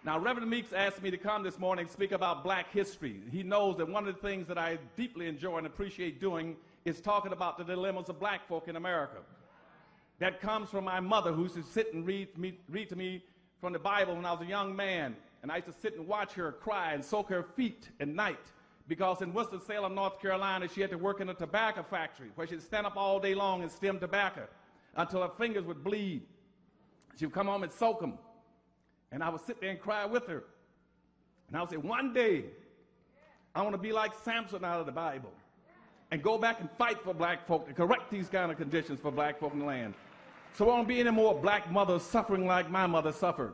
Now, Reverend Meeks asked me to come this morning and speak about black history. He knows that one of the things that I deeply enjoy and appreciate doing is talking about the dilemmas of black folk in America. That comes from my mother, who used to sit and read to me from the Bible when I was a young man. And I used to sit and watch her cry and soak her feet at night, because in Winston-Salem, North Carolina, she had to work in a tobacco factory where she'd stand up all day long and stem tobacco until her fingers would bleed. She would come home and soak them. And I would sit there and cry with her. And I would say, one day, I want to be like Samson out of the Bible and go back and fight for black folk to correct these kind of conditions for black folk in the land. So there won't be any more black mothers suffering like my mother suffered.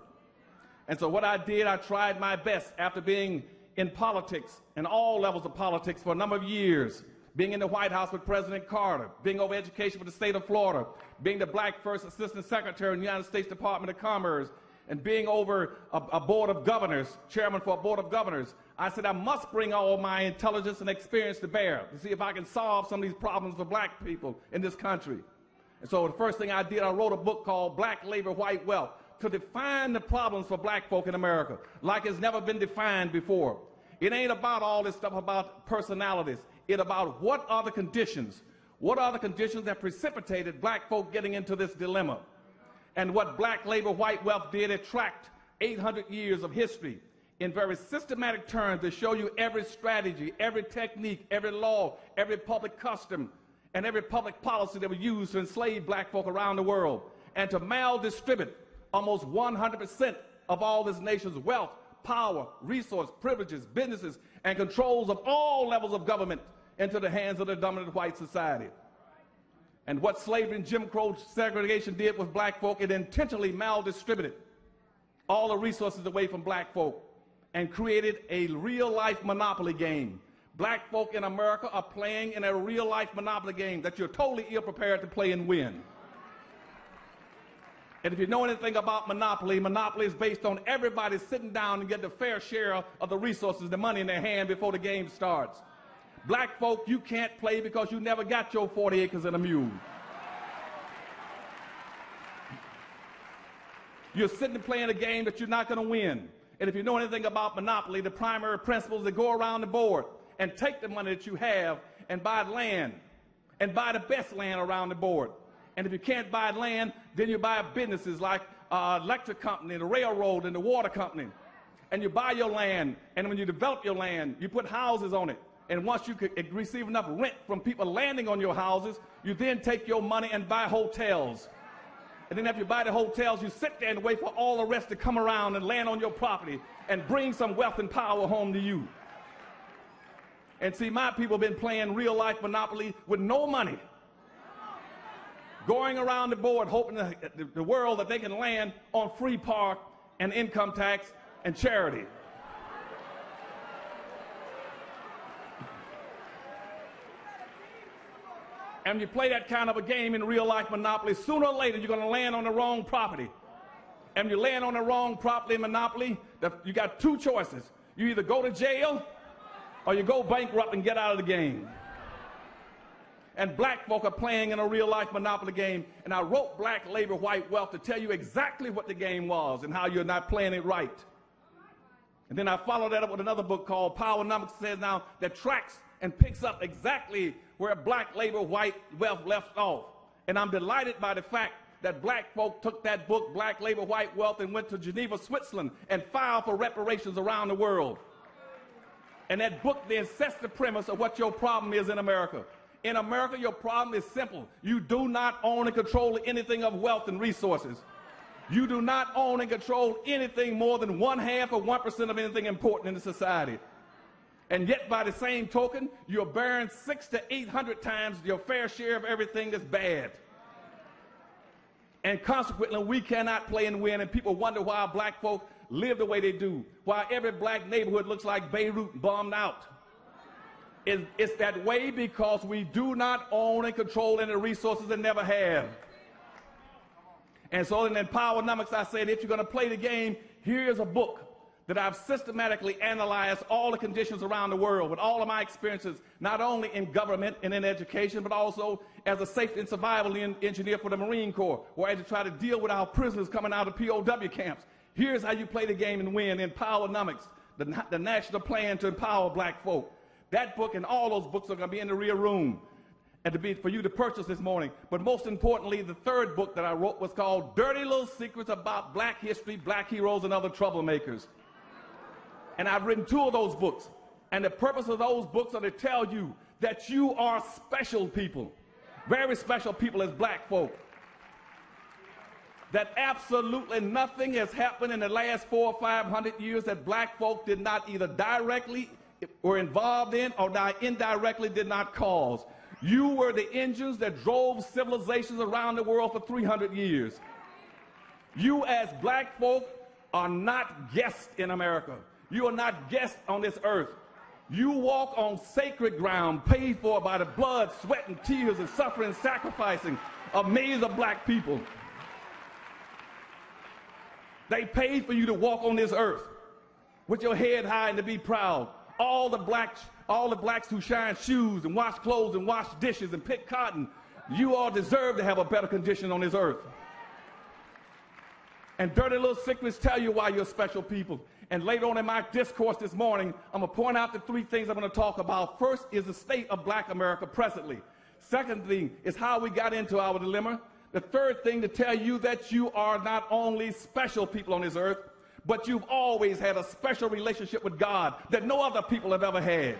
And so what I did, I tried my best after being in politics, in all levels of politics for a number of years, being in the White House with President Carter, being over education for the state of Florida, being the black first assistant secretary in the United States Department of Commerce, and being over a board of governors, chairman for a board of governors. I said I must bring all my intelligence and experience to bear to see if I can solve some of these problems for black people in this country. And so the first thing I did, I wrote a book called Black Labor, White Wealth, to define the problems for black folk in America like it's never been defined before. It ain't about all this stuff about personalities. It's about what are the conditions that precipitated black folk getting into this dilemma. And what Black Labor, White Wealth did, it tracked 800 years of history in very systematic terms to show you every strategy, every technique, every law, every public custom, and every public policy that was used to enslave black folk around the world and to maldistribute almost 100% of all this nation's wealth, power, resource, privileges, businesses, and controls of all levels of government into the hands of the dominant white society. And what slavery and Jim Crow segregation did with black folk, it intentionally maldistributed all the resources away from black folk and created a real-life monopoly game. Black folk in America are playing in a real-life monopoly game that you're totally ill-prepared to play and win. And if you know anything about monopoly, monopoly is based on everybody sitting down and getting a fair share of the resources, the money in their hand before the game starts. Black folk, you can't play because you never got your 40 acres and a mule. You're sitting and playing a game that you're not going to win. And if you know anything about monopoly, the primary principles that go around the board and take the money that you have and buy land and buy the best land around the board. And if you can't buy land, then you buy businesses like electric company, the railroad, and the water company. And you buy your land, and when you develop your land, you put houses on it. And once you could receive enough rent from people landing on your houses, you then take your money and buy hotels. And then after you buy the hotels, you sit there and wait for all the rest to come around and land on your property and bring some wealth and power home to you. And see, my people have been playing real-life monopoly with no money, going around the board hoping the world that they can land on free park and income tax and charity. And when you play that kind of a game in real-life monopoly, sooner or later you're going to land on the wrong property. And when you land on the wrong property in monopoly, you got two choices. You either go to jail or you go bankrupt and get out of the game. And black folk are playing in a real-life monopoly game. And I wrote Black Labor, White Wealth to tell you exactly what the game was and how you're not playing it right. And then I followed that up with another book called Powernomics, says now that tracks and picks up exactly where Black Labor, White Wealth left off. And I'm delighted by the fact that black folk took that book, Black Labor, White Wealth, and went to Geneva, Switzerland, and filed for reparations around the world. And that book then sets the premise of what your problem is in America. In America, your problem is simple. You do not own and control anything of wealth and resources. You do not own and control anything more than 1/2 or 1% of anything important in the society. And yet, by the same token, you're bearing 600 to 800 times your fair share of everything that's bad. And consequently, we cannot play and win, and people wonder why black folk live the way they do, why every black neighborhood looks like Beirut bombed out. It's that way because we do not own and control any resources and never have. And so in Powernomics, I said, if you're going to play the game, here's a book that I've systematically analyzed all the conditions around the world with all of my experiences, not only in government and in education, but also as a safety and survival engineer for the Marine Corps, where I had to try to deal with our prisoners coming out of POW camps. Here's how you play the game and win. Empowernomics, the national plan to empower black folk. That book and all those books are going to be in the rear room and for you to purchase this morning. But most importantly, the third book that I wrote was called Dirty Little Secrets About Black History, Black Heroes, and Other Troublemakers. And I've written 2 of those books. And the purpose of those books are to tell you that you are special people, very special people as black folk. That absolutely nothing has happened in the last 400 or 500 years that black folk did not either directly were involved in or indirectly did not cause. You were the engines that drove civilizations around the world for 300 years. You as black folk are not guests in America. You are not guests on this earth. You walk on sacred ground paid for by the blood, sweat, and tears and suffering and sacrificing of millions of black people. They paid for you to walk on this earth with your head high and to be proud. All the blacks who shine shoes and wash clothes and wash dishes and pick cotton, you all deserve to have a better condition on this earth. And Dirty Little Secrets tell you why you're special people. And later on in my discourse this morning, I'm going to point out the 3 things I'm going to talk about. First is the state of black America presently. Second thing is how we got into our dilemma. The third thing to tell you that you are not only special people on this earth, but you've always had a special relationship with God that no other people have ever had.